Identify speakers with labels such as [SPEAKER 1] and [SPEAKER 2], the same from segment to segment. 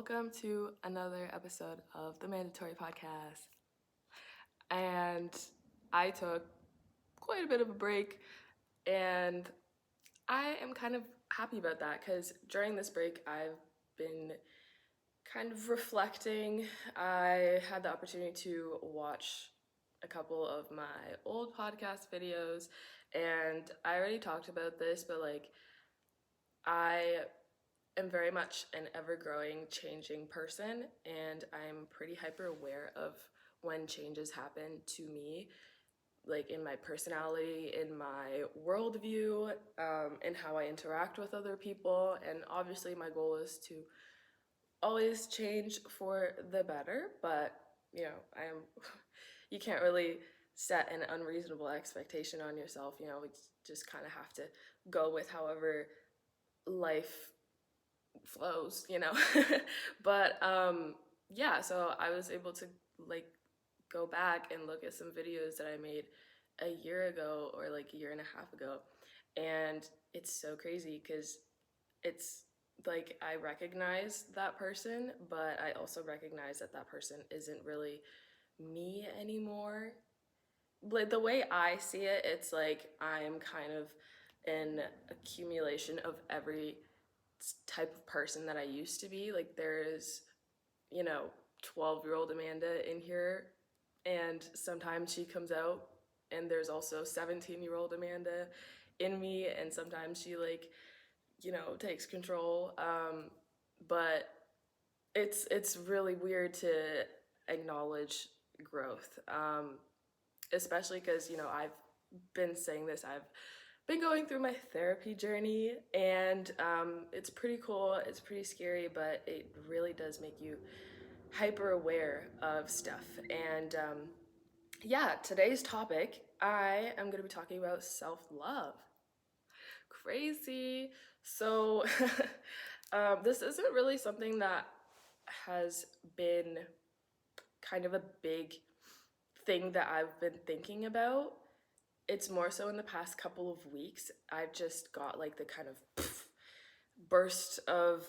[SPEAKER 1] welcome to another episode of the Manda Tory podcast. And I took quite a bit of a break, and I am kind of happy about that because during this break I've been kind of reflecting. I had the opportunity to watch a couple of my old podcast videos, and I already talked about this, but I am very much an ever-growing, changing person, and I'm pretty hyper aware of when changes happen to me, like in my personality, in my worldview, and how I interact with other people. And obviously my goal is to always change for the better, but you can't really set an unreasonable expectation on yourself. We just kind of have to go with however life flows. But yeah, so I was able to go back and look at some videos that I made a year ago or a year and a half ago, and it's so crazy because it's I recognize that person, but I also recognize that that person isn't really me anymore. The way I see it, it's I'm kind of an accumulation of every type of person that I used to be. There's 12-year-old Amanda in here, and sometimes she comes out, and there's also 17-year-old Amanda in me, and sometimes she takes control. But it's really weird to acknowledge growth, especially because I've been saying this. I've been going through my therapy journey, and it's pretty cool. It's pretty scary, but it really does make you hyper aware of stuff. And yeah, today's topic, I am going to be talking about self-love. Crazy. So this isn't really something that has been kind of a big thing that I've been thinking about. It's more so in the past couple of weeks. I've just got the kind of burst of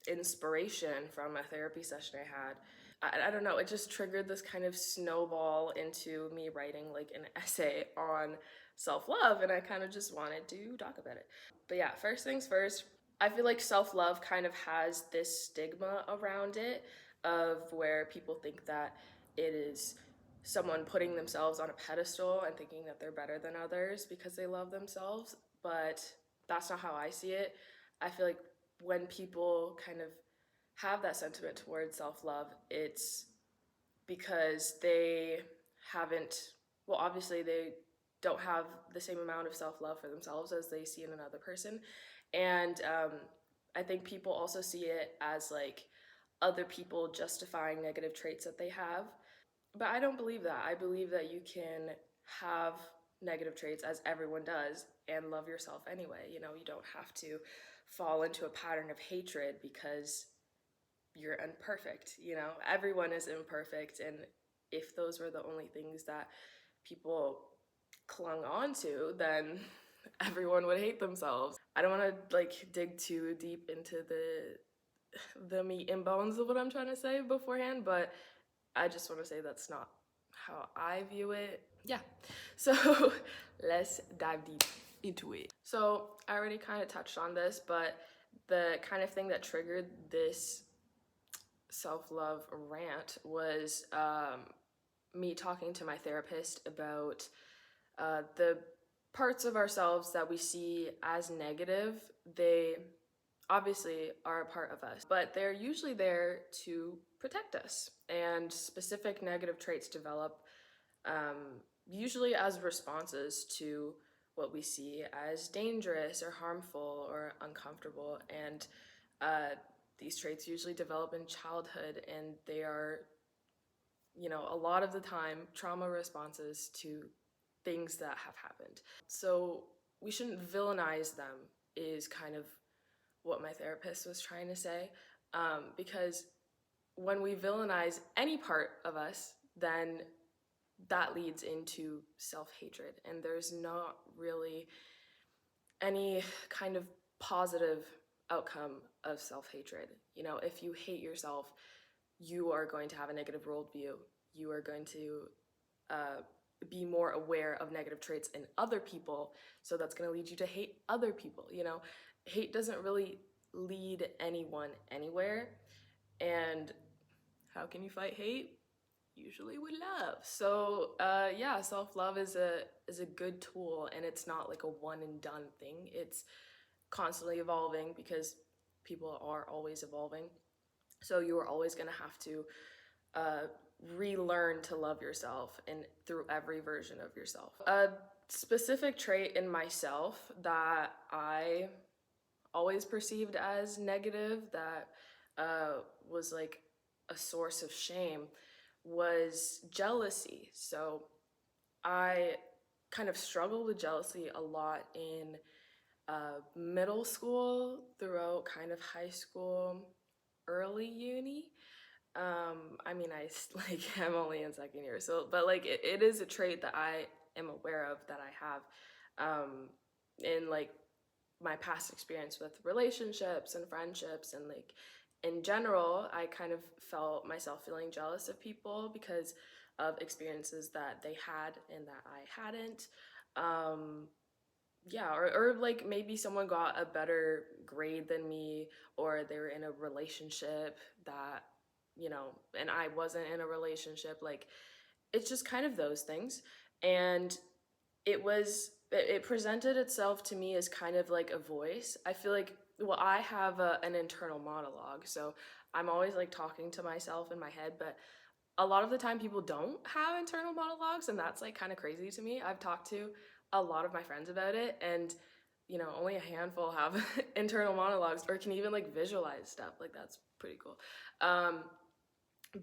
[SPEAKER 1] inspiration from a therapy session I had. I don't know, it just triggered this kind of snowball into me writing an essay on self-love, and I kind of just wanted to talk about it. But yeah, first things first, I feel like self-love kind of has this stigma around it of where people think that it is someone putting themselves on a pedestal and thinking that they're better than others because they love themselves, but that's not how I see it. I feel like when people kind of have that sentiment towards self-love, it's because they obviously they don't have the same amount of self-love for themselves as they see in another person. And I think people also see it as other people justifying negative traits that they have. But I don't believe that. I believe that you can have negative traits, as everyone does, and love yourself anyway. You don't have to fall into a pattern of hatred because you're imperfect. Everyone is imperfect, and if those were the only things that people clung on to, then everyone would hate themselves. I don't want to dig too deep into the meat and bones of what I'm trying to say beforehand, but I just want to say that's not how I view it. Yeah, so let's dive deep into it. So I already kind of touched on this, but the kind of thing that triggered this self-love rant was me talking to my therapist about the parts of ourselves that we see as negative. They obviously are a part of us, but they're usually there to protect us. And specific negative traits develop usually as responses to what we see as dangerous or harmful or uncomfortable. And these traits usually develop in childhood, and they are, a lot of the time, trauma responses to things that have happened. So we shouldn't villainize them, is kind of what my therapist was trying to say, because when we villainize any part of us, then that leads into self-hatred, and there's not really any kind of positive outcome of self-hatred. You know, if you hate yourself, you are going to have a negative worldview. You are going to be more aware of negative traits in other people, so that's going to lead you to hate other people. You know, hate doesn't really lead anyone anywhere, and how can you fight hate? Usually with love. So yeah, self-love is a good tool, and it's not like a one and done thing. It's constantly evolving because people are always evolving. So you are always going to have to uh, relearn to love yourself and through every version of yourself. A specific trait in myself that I always perceived as negative, that was like a source of shame, was jealousy. So I kind of struggled with jealousy a lot in middle school, throughout kind of high school, early uni. I mean, like I'm only in second year, so but like it is a trait that I am aware of, that I have in like my past experience with relationships and friendships, and like in general, I kind of felt myself feeling jealous of people because of experiences that they had and that I hadn't. Yeah, or like maybe someone got a better grade than me, or they were in a relationship that, you know, and I wasn't in a relationship. Like, it's just kind of those things. And it presented itself to me as kind of like a voice. I feel like, well, I have an internal monologue, so I'm always like talking to myself in my head, but a lot of the time people don't have internal monologues, and that's like kind of crazy to me. I've talked to a lot of my friends about it, and you know, only a handful have internal monologues or can even like visualize stuff. Like, that's pretty cool.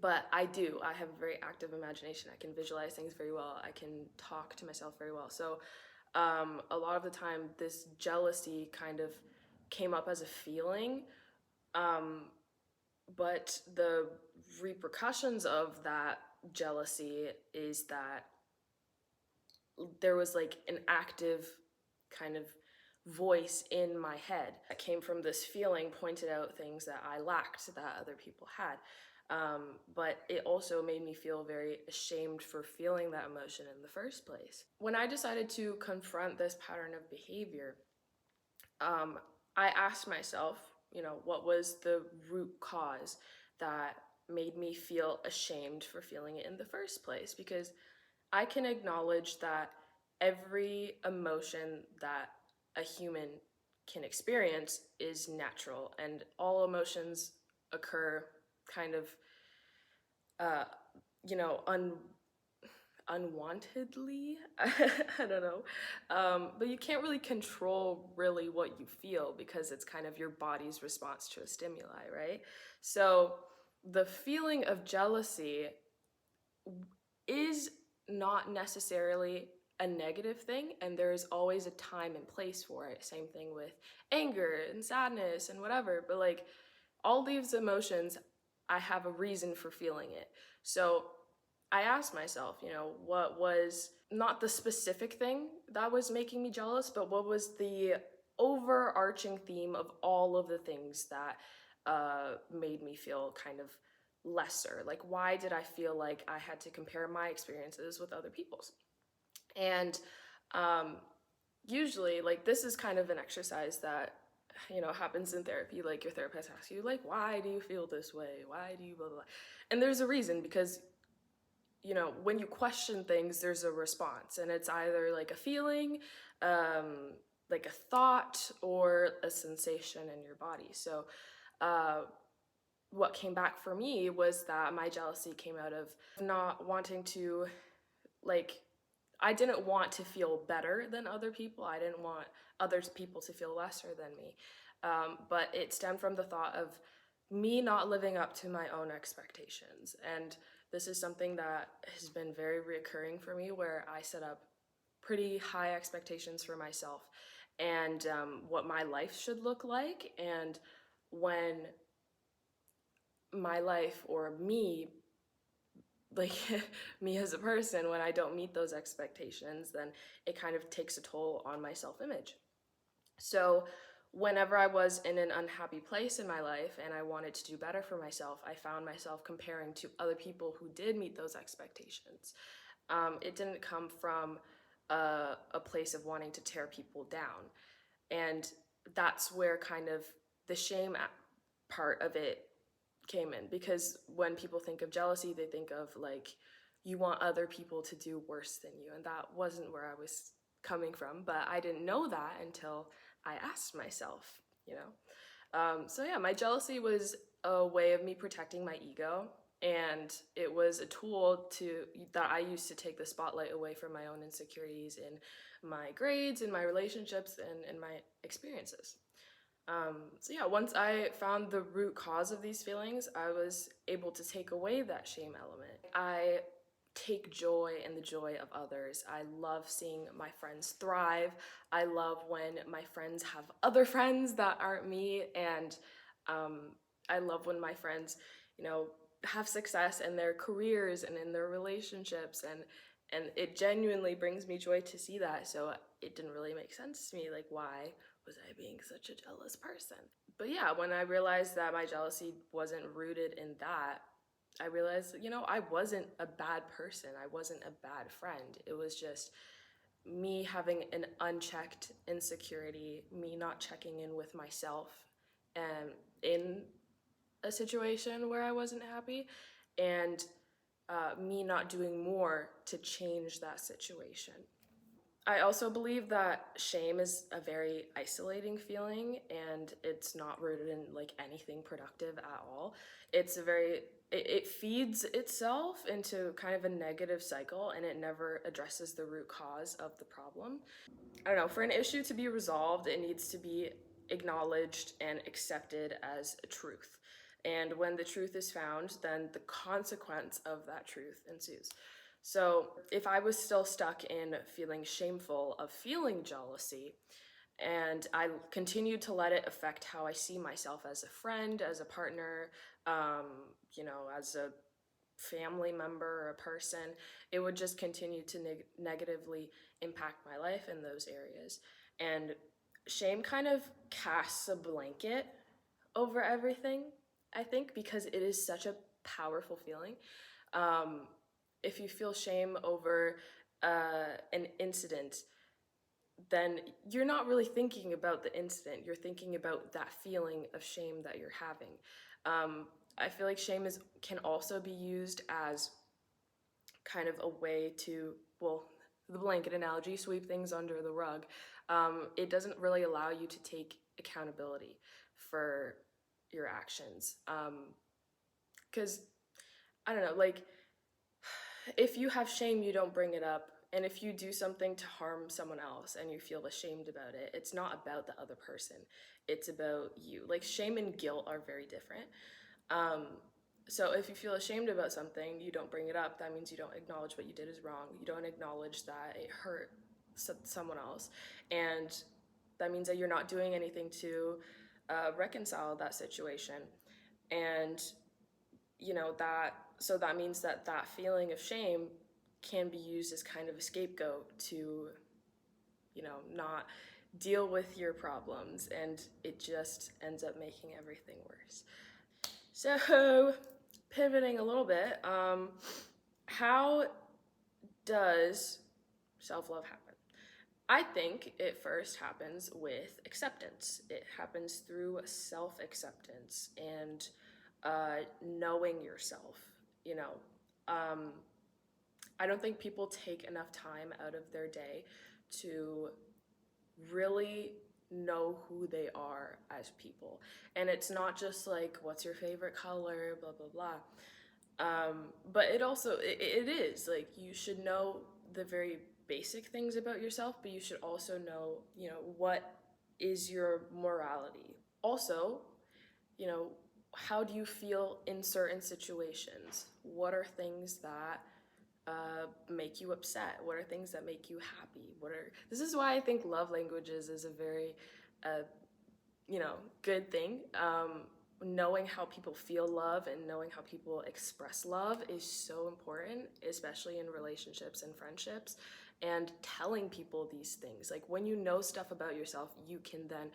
[SPEAKER 1] But I have a very active imagination. I can visualize things very well. I can talk to myself very well. So a lot of the time this jealousy kind of came up as a feeling, but the repercussions of that jealousy is that there was like an active kind of voice in my head that came from this feeling, pointed out things that I lacked that other people had. But it also made me feel very ashamed for feeling that emotion in the first place. When I decided to confront this pattern of behavior, I asked myself, you know, what was the root cause that made me feel ashamed for feeling it in the first place? Because I can acknowledge that every emotion that a human can experience is natural, and all emotions occur kind of, uh, you know, unwantedly. I don't know. But you can't really control really what you feel, because it's kind of your body's response to a stimuli, right? So the feeling of jealousy is not necessarily a negative thing, and there is always a time and place for it. Same thing with anger and sadness and whatever, but like all these emotions, I have a reason for feeling it. So I asked myself, you know, what was not the specific thing that was making me jealous, but what was the overarching theme of all of the things that made me feel kind of lesser? Like, why did I feel like I had to compare my experiences with other people's? And usually, like, this is kind of an exercise that, you know, happens in therapy. Like, your therapist asks you, like, why do you feel this way? Why do you blah, blah, blah? And there's a reason, because, you know, when you question things, there's a response, and it's either like a feeling, like a thought, or a sensation in your body. So what came back for me was that my jealousy came out of not wanting to, like, I didn't want to feel better than other people. I didn't want other people to feel lesser than me. But it stemmed from the thought of me not living up to my own expectations. And this is something that has been very reoccurring for me, where I set up pretty high expectations for myself, and what my life should look like. And when my life, or me, like me as a person, when I don't meet those expectations, then it kind of takes a toll on my self-image. So whenever I was in an unhappy place in my life and I wanted to do better for myself, I found myself comparing to other people who did meet those expectations. It didn't come from a place of wanting to tear people down. And that's where kind of the shame part of it came in, because when people think of jealousy, they think of like you want other people to do worse than you, and that wasn't where I was coming from, but I didn't know that until I asked myself, you know. So yeah, my jealousy was a way of me protecting my ego, and it was a tool to that I used to take the spotlight away from my own insecurities in my grades, in my relationships, and in my experiences. So yeah, once I found the root cause of these feelings, I was able to take away that shame element. I take joy in the joy of others. I love seeing my friends thrive. I love when my friends have other friends that aren't me, and um, I love when my friends, you know, have success in their careers and in their relationships, and it genuinely brings me joy to see that. So it didn't really make sense to me, like, why was I being such a jealous person? But yeah, when I realized that my jealousy wasn't rooted in that, I realized, you know, I wasn't a bad person. I wasn't a bad friend. It was just me having an unchecked insecurity, me not checking in with myself, and in a situation where I wasn't happy, and me not doing more to change that situation. I also believe that shame is a very isolating feeling, and it's not rooted in like anything productive at all. It's a very it feeds itself into kind of a negative cycle, and it never addresses the root cause of the problem. I don't know, for an issue to be resolved, it needs to be acknowledged and accepted as a truth. And when the truth is found, then the consequence of that truth ensues. So if I was still stuck in feeling shameful of feeling jealousy, and I continued to let it affect how I see myself as a friend, as a partner, you know, as a family member or a person, it would just continue to negatively impact my life in those areas. And shame kind of casts a blanket over everything, I think, because it is such a powerful feeling. Um, if you feel shame over an incident, then you're not really thinking about the incident. You're thinking about that feeling of shame that you're having. I feel like shame can also be used as kind of a way to, well, the blanket analogy, sweep things under the rug. It doesn't really allow you to take accountability for your actions. Because, I don't know, like, if you have shame, you don't bring it up. And if you do something to harm someone else and you feel ashamed about it, it's not about the other person. It's about you. Like, shame and guilt are very different. Um, so if you feel ashamed about something, you don't bring it up. That means you don't acknowledge what you did is wrong. You don't acknowledge that it hurt someone else. And that means that you're not doing anything to reconcile that situation. And you know that so that means that that feeling of shame can be used as kind of a scapegoat to, you know, not deal with your problems, and it just ends up making everything worse. So pivoting a little bit, how does self-love happen? I think it first happens with acceptance. It happens through self-acceptance and knowing yourself. You know, um, I don't think people take enough time out of their day to really know who they are as people. And it's not just like, what's your favorite color, blah, blah, blah. But it also, it is like, you should know the very basic things about yourself, but you should also know, you know, what is your morality. Also, you know, how do you feel in certain situations? What are things that make you upset? What are things that make you happy? This is why I think love languages is a very, you know, good thing. Knowing how people feel love and knowing how people express love is so important, especially in relationships and friendships. And telling people these things, like when you know stuff about yourself, you can then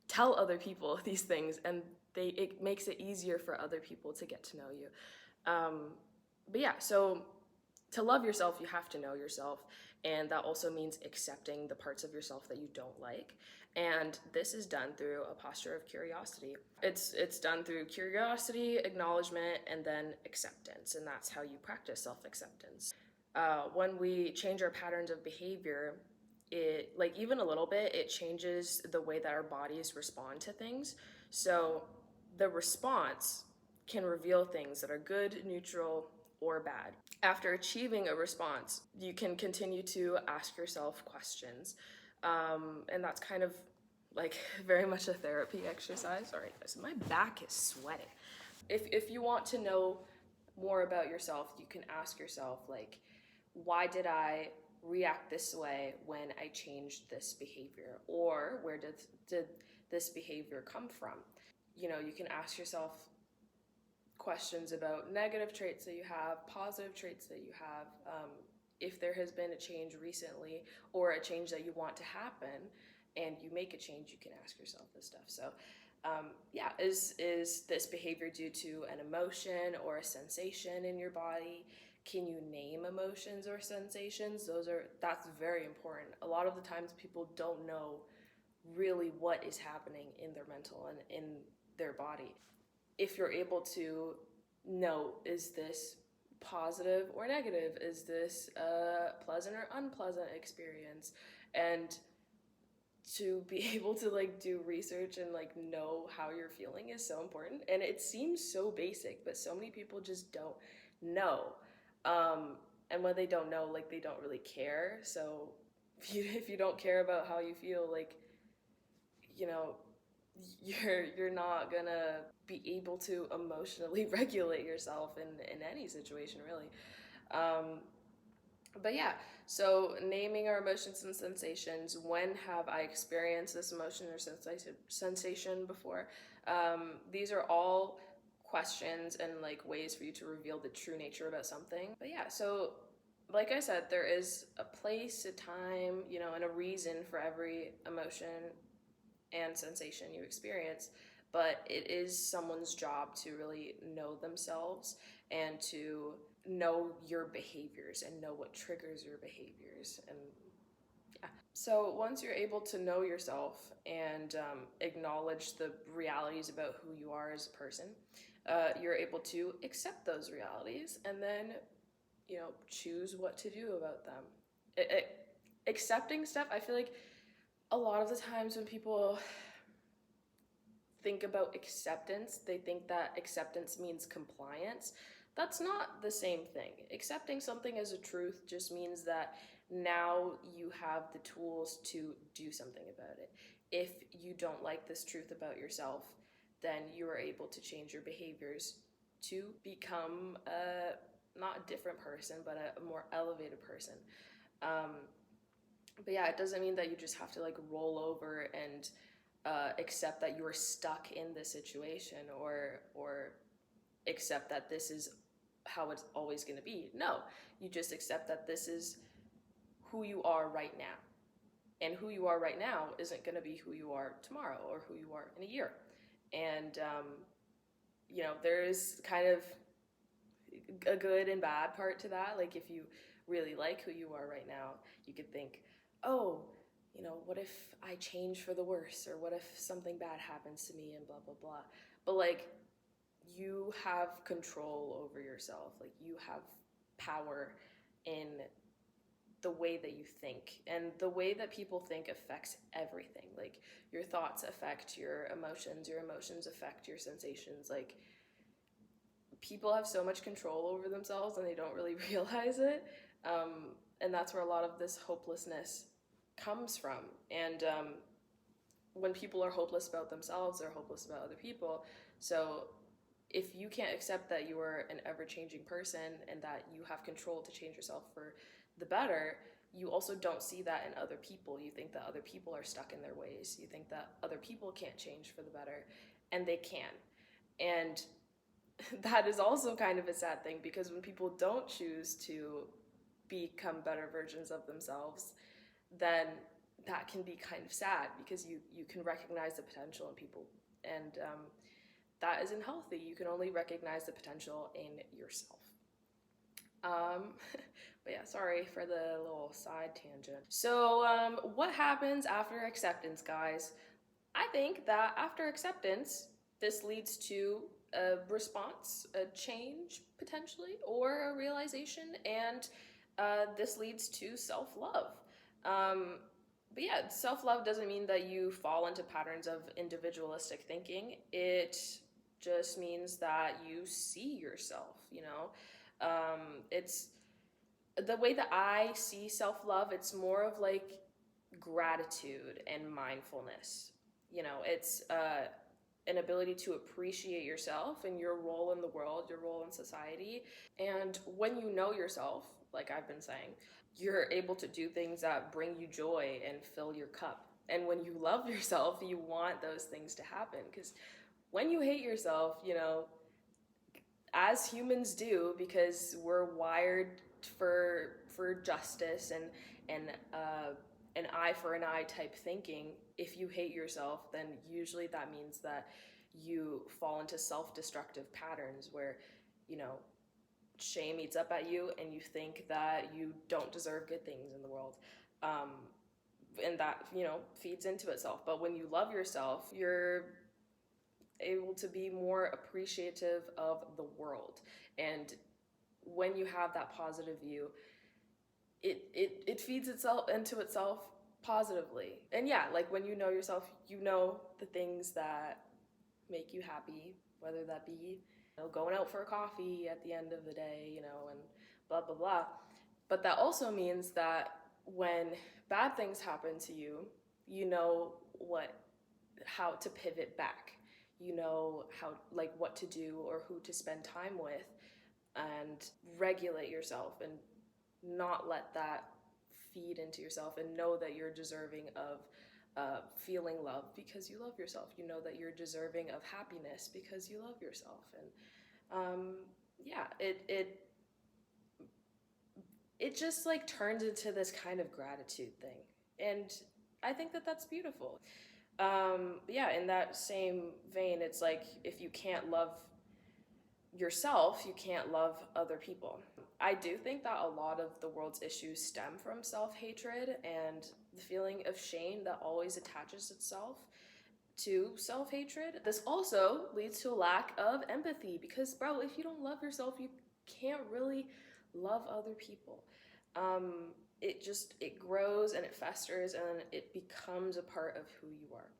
[SPEAKER 1] tell other people these things, and it makes it easier for other people to get to know you. But yeah, so to love yourself, you have to know yourself, and that also means accepting the parts of yourself that you don't like. And this is done through a posture of curiosity. It's done through curiosity, acknowledgement, and then acceptance, and that's how you practice self-acceptance. When we change our patterns of behavior, it, like, even a little bit, it changes the way that our bodies respond to things. So the response can reveal things that are good, neutral, or bad. After achieving a response, you can continue to ask yourself questions. And that's kind of like very much a therapy exercise. All right, guys, my back is sweating. If you want to know more about yourself, you can ask yourself, like, why did I react this way when I changed this behavior? Or where did this behavior come from? You know, you can ask yourself questions about negative traits that you have, positive traits that you have, if there has been a change recently or a change that you want to happen and you make a change, you can ask yourself this stuff. So yeah, is this behavior due to an emotion or a sensation in your body? Can you name emotions or sensations? That's very important. A lot of the times people don't know really what is happening in their mental and in their body. If you're able to know, is this positive or negative? Is this a pleasant or unpleasant experience? And to be able to like do research and like know how you're feeling is so important. And it seems so basic, but so many people just don't know. And when they don't know, like, they don't really care. So if you don't care about how you feel, like, you know, you're not gonna be able to emotionally regulate yourself in any situation, really. Um, but yeah, so naming our emotions and sensations. When have I experienced this emotion or sensation before? These are all questions and like ways for you to reveal the true nature about something. But yeah, so like I said, there is a place, a time, you know, and a reason for every emotion and sensation you experience, but it is someone's job to really know themselves and to know your behaviors and know what triggers your behaviors. And yeah, so once you're able to know yourself and acknowledge the realities about who you are as a person, you're able to accept those realities and then, you know, choose what to do about them. Accepting stuff, I feel like a lot of the times when people think about acceptance, they think that acceptance means compliance. That's not the same thing. Accepting something as a truth just means that now you have the tools to do something about it. If you don't like this truth about yourself, then you are able to change your behaviors to become not a different person, but a more elevated person. But yeah, it doesn't mean that you just have to like roll over and accept that you're stuck in this situation, or accept that this is how it's always going to be. No, you just accept that this is who you are right now, and who you are right now isn't going to be who you are tomorrow or who you are in a year. And you know, there is kind of a good and bad part to that. Like, if you really like who you are right now, you could think, oh, you know, what if I change for the worse, or what if something bad happens to me, and blah blah blah. But like, you have control over yourself. Like, you have power in the way that you think, and the way that people think affects everything. Like, your thoughts affect your emotions affect your sensations. Like, people have so much control over themselves and they don't really realize it. And that's where a lot of this hopelessness comes from. And when people are hopeless about themselves, they're hopeless about other people. So if you can't accept that you are an ever-changing person and that you have control to change yourself for the better, you also don't see that in other people. You think that other people are stuck in their ways. You think that other people can't change for the better, and they can. And that is also kind of a sad thing, because when people don't choose to become better versions of themselves, then that can be kind of sad because you can recognize the potential in people, and that isn't healthy. You can only recognize the potential in yourself. But yeah, sorry for the little side tangent. So what happens after acceptance, guys? I think that after acceptance, this leads to a response, a change potentially, or a realization, and this leads to self-love. But yeah, self-love doesn't mean that you fall into patterns of individualistic thinking. It just means that you see yourself, it's the way that I see self-love. It's more of like gratitude and mindfulness. It's an ability to appreciate yourself and your role in the world, your role in society. And when you know yourself, like I've been saying, you're able to do things that bring you joy and fill your cup. And when you love yourself, you want those things to happen. Because when you hate yourself, as humans do, because we're wired for justice and an eye for an eye type thinking, if you hate yourself, then usually that means that you fall into self-destructive patterns where, shame eats up at you and you think that you don't deserve good things in the world. And that, feeds into itself. But when you love yourself, you're able to be more appreciative of the world. And when you have that positive view, it feeds itself into itself positively. And yeah, like when you know yourself, you know the things that make you happy, whether that be going out for a coffee at the end of the day, and blah blah blah. But that also means that when bad things happen to you, you know how to pivot back. You know what to do or who to spend time with, and regulate yourself and not let that feed into yourself, and know that you're deserving of feeling love because you love yourself. You know that you're deserving of happiness because you love yourself. And yeah, it just like turns into this kind of gratitude thing, and I think that that's beautiful. Yeah, in that same vein, it's like if you can't love yourself, you can't love other people. I do think that a lot of the world's issues stem from self-hatred and the feeling of shame that always attaches itself to self-hatred. This also leads to a lack of empathy because, bro, if you don't love yourself, you can't really love other people. It grows and it festers and it becomes a part of who you are.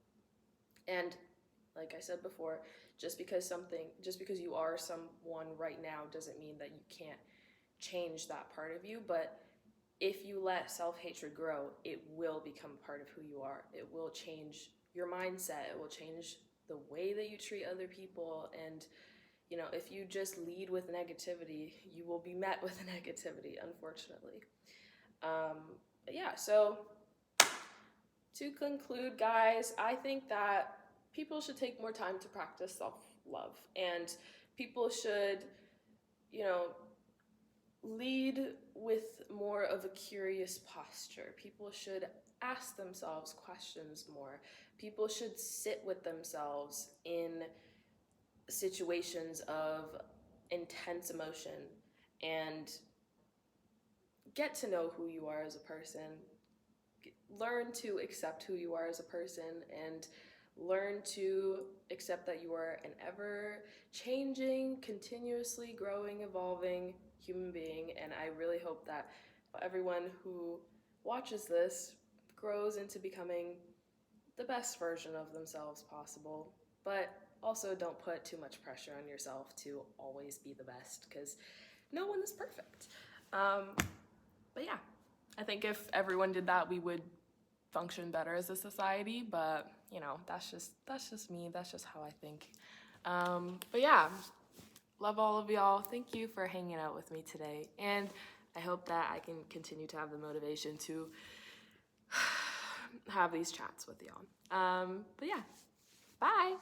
[SPEAKER 1] And like I said before, just because you are someone right now doesn't mean that you can't change that part of you. But if you let self-hatred grow, it will become part of who you are. It will change your mindset. It will change the way that you treat other people. And, if you just lead with negativity, you will be met with negativity, unfortunately. Yeah, so to conclude, guys, I think that people should take more time to practice self-love, and people should, lead with more of a curious posture. People should ask themselves questions more. People should sit with themselves in situations of intense emotion and get to know who you are as a person. Learn to accept who you are as a person, and learn to accept that you are an ever-changing, continuously growing, evolving human being. And I really hope that everyone who watches this grows into becoming the best version of themselves possible. But also don't put too much pressure on yourself to always be the best, because no one is perfect. But yeah, I think if everyone did that, we would function better as a society. But that's just me. That's just how I think. But yeah, love all of y'all. Thank you for hanging out with me today, and I hope that I can continue to have the motivation to have these chats with y'all. But yeah, bye.